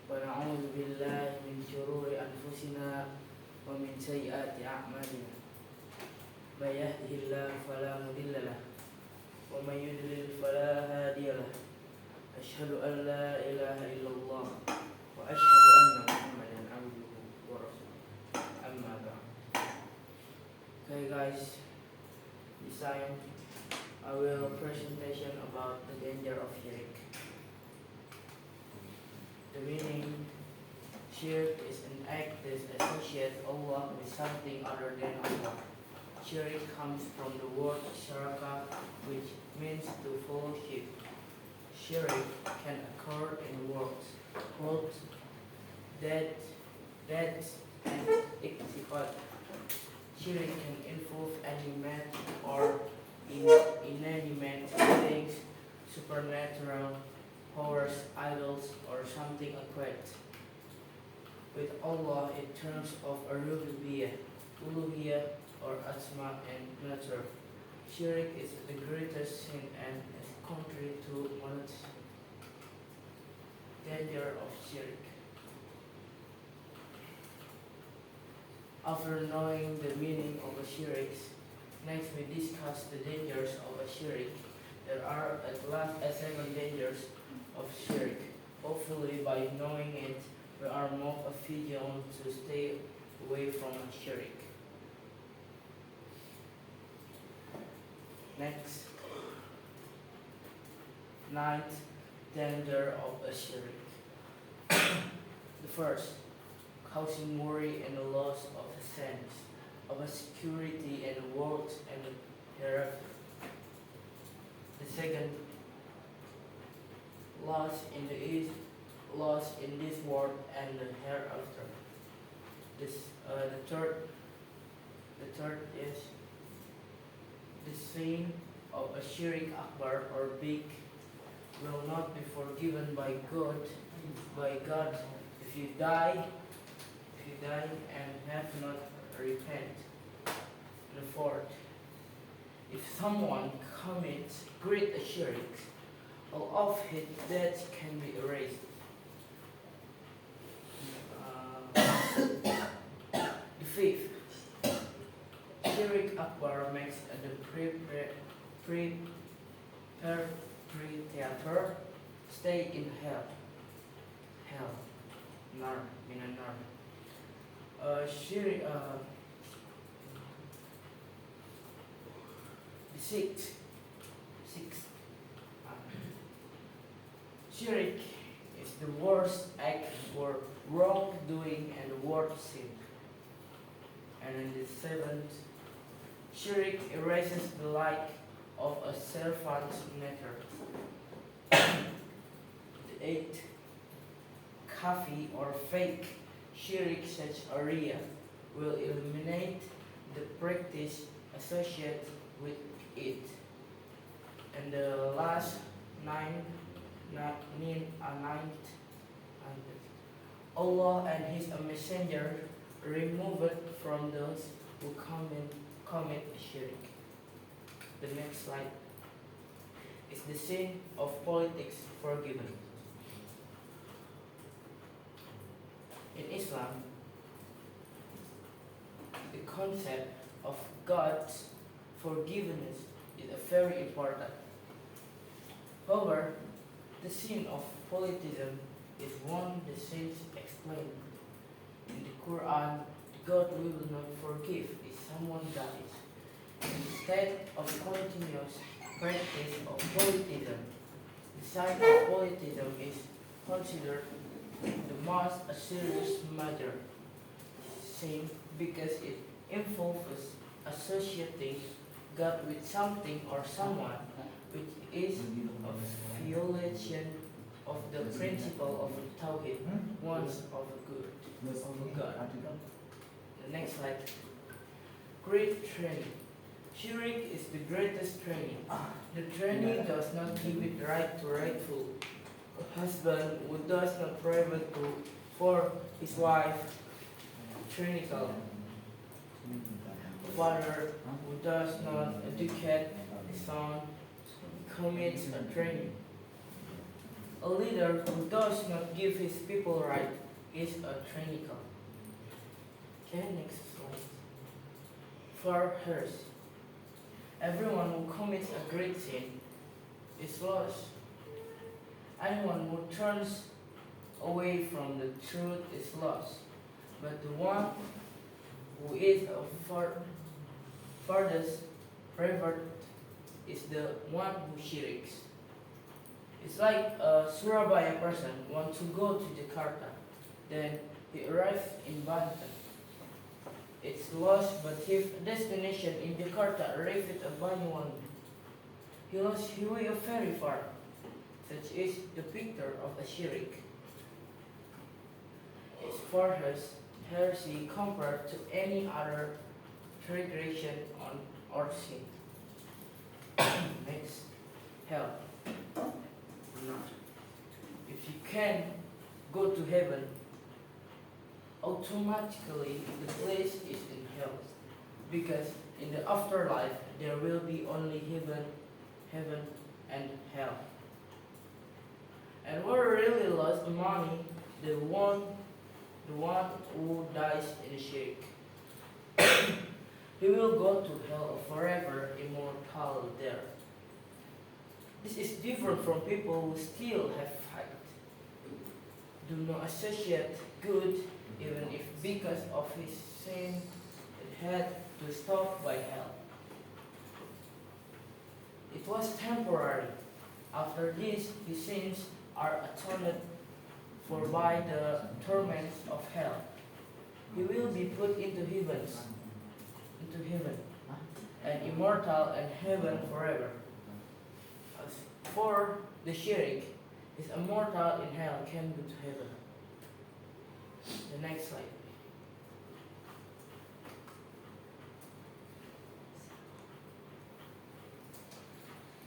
ونعوذ بالله من شرور أنفسنا ومن سيئات أعمالنا من يهده الله فلا مضل له ومن يضلل فلا هادي له أشهد أن لا إله إلا الله وأشهد أن محمدا عبده ورسوله أما بعد. Okay guys, this time I will presentation about the danger of syirik. The meaning: syirik is an act that associates Allah with something other than Allah. Syirik comes from the word syaraka, which means to fellowship. Syirik can occur in words, quotes, deeds, and iktifat. Syirik can involve animate or inanimate things, supernatural powers, idols, or something equate with Allah in terms of uluhiyah, or asma and nature. Syirik is the greatest sin and is contrary to monotheism. Danger of syirik. After knowing the meaning of a syirik, next we discuss the dangers of a syirik. There are at least 7 dangers of syirik. Hopefully by knowing it, we are more vigilant to stay away from a syirik. Next, 9th danger of a syirik. The first, causing worry and the loss of a sense of a security and the world and the hereafter. The second, loss in this world and the hereafter. The third is the sin of a syirik akbar or big will not be forgiven by God if you die and have not repent. The fourth, if someone commits great syirik, all of his debts can be erased. The fifth, syirik akbar makes the perpetrator stay in hell, nar, minan nar. Sixth, syirik is the worst act for wrongdoing and worst sin. And in the seventh, syirik erases the light of a servant's matter. The eighth, khafi or fake syirik such area will eliminate the practice associated with it. And the last ninth, Allah and His Messenger remove it from those who commit syirik. The next slide is the sin of politics forgiven. In Islam, the concept of God's forgiveness is very important. However, the sin of politism is one the saints explain. In the Quran, God will not forgive if someone dies. Instead of continuous practice of politism, the sign of politism is considered the most serious matter, sin because it involves associating God with something or someone, which is a violation of the principle of Tawhid, once of God. The next slide. Great training. Syirik is the greatest training. The training does not give it right to rightful. A husband who does not provide for his wife, tyrannical. A father who does not educate his son commits a training. A leader who does not give his people right is a tyrannical. Okay, next slide. For heresy. Everyone who commits a great sin is lost. Anyone who turns away from the truth is lost. But the one who is a farthest pervert is the one who shiriks. It's like a Surabaya person wants to go to Jakarta, then he arrives in Banten. It's lost, but his destination in Jakarta arrived at Banyuwangi. He lost his way very far. Such is the picture of a Syirik. It's farthest heresy compared to any other transgression on or sin. Next, hell. Not. If you can go to heaven, automatically the place is in hell. Because in the afterlife there will be only heaven and hell. And what really lost the money, the one who dies in the shirk. He will go to hell forever, immortal there. This is different from people who still have fight. Do not associate good, even if because of his sin it had to stop by hell. It was temporary. After this, his sins are atoned for by the torments of hell. He will be put into heaven, and immortal and heaven forever. As for the shirk, is immortal in hell, can go to heaven. The next slide.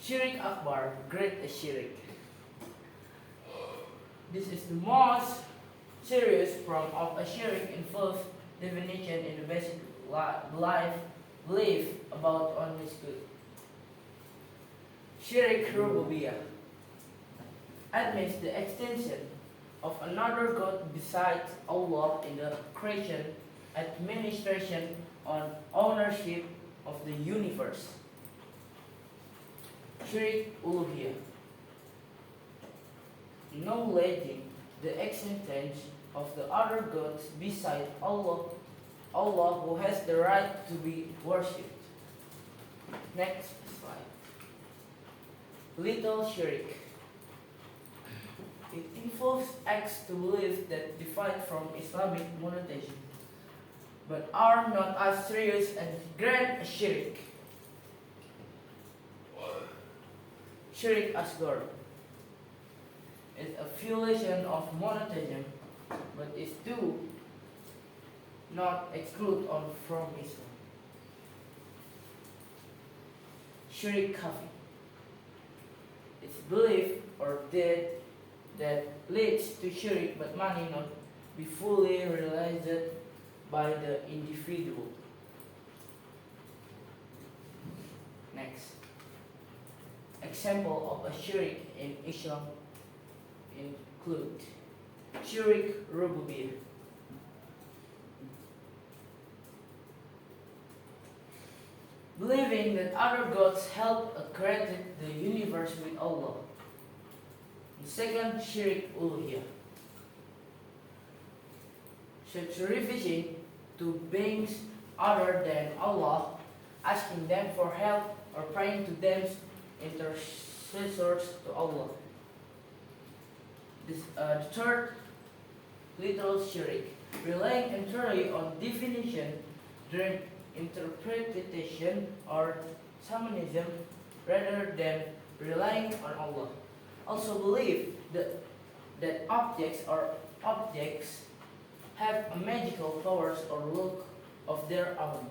Syirik Akbar, Great Syirik. This is the most serious form of a shirk involves divination in the basic life belief about only good. Syirik Rububiyah admits the extension of another God besides Allah in the creation, administration, and ownership of the universe. Syirik Uluhiyah, acknowledging the existence of the other gods beside Allah, who has the right to be worshipped. Next slide. Little shirk. It involves acts to believe that differ from Islamic monotheism, but are not as serious and grand as shirk. Shirk Asghar is a violation of monotheism, but is do not exclude on from Islam. Shirk Khafi. It's belief or deed that leads to shirk, but money not be fully realized by the individual. Next. Example of a shirk in Islam include Syirik Rububiyah. Believing that other gods help create the universe with Allah. The second, Syirik Uluhiyah. Sacrificing to beings other than Allah, asking them for help or praying to them intercessors to Allah. The third, little shirk, relying entirely on definition during interpretation or shamanism rather than relying on Allah. Also believe that objects have a magical powers or look of their own.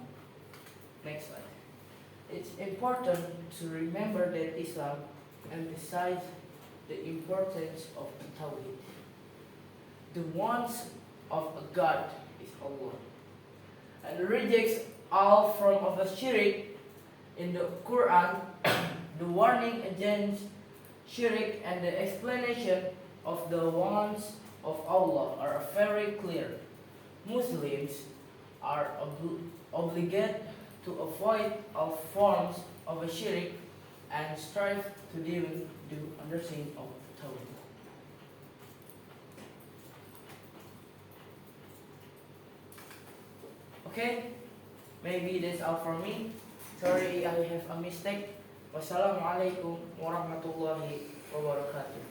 Next slide. It's important to remember that Islam emphasizes the importance of the Tawhid. The ones of a God is Allah, and rejects all form of a shirk. In the Quran, the warning against Shirik and the explanation of the ones of Allah are very clear. Muslims are obligated to avoid all forms of a shirik and strive to deepen the understanding of Tawhid. Okay, maybe that's all for me. Sorry I have a mistake. Wassalamualaikum warahmatullahi wabarakatuh.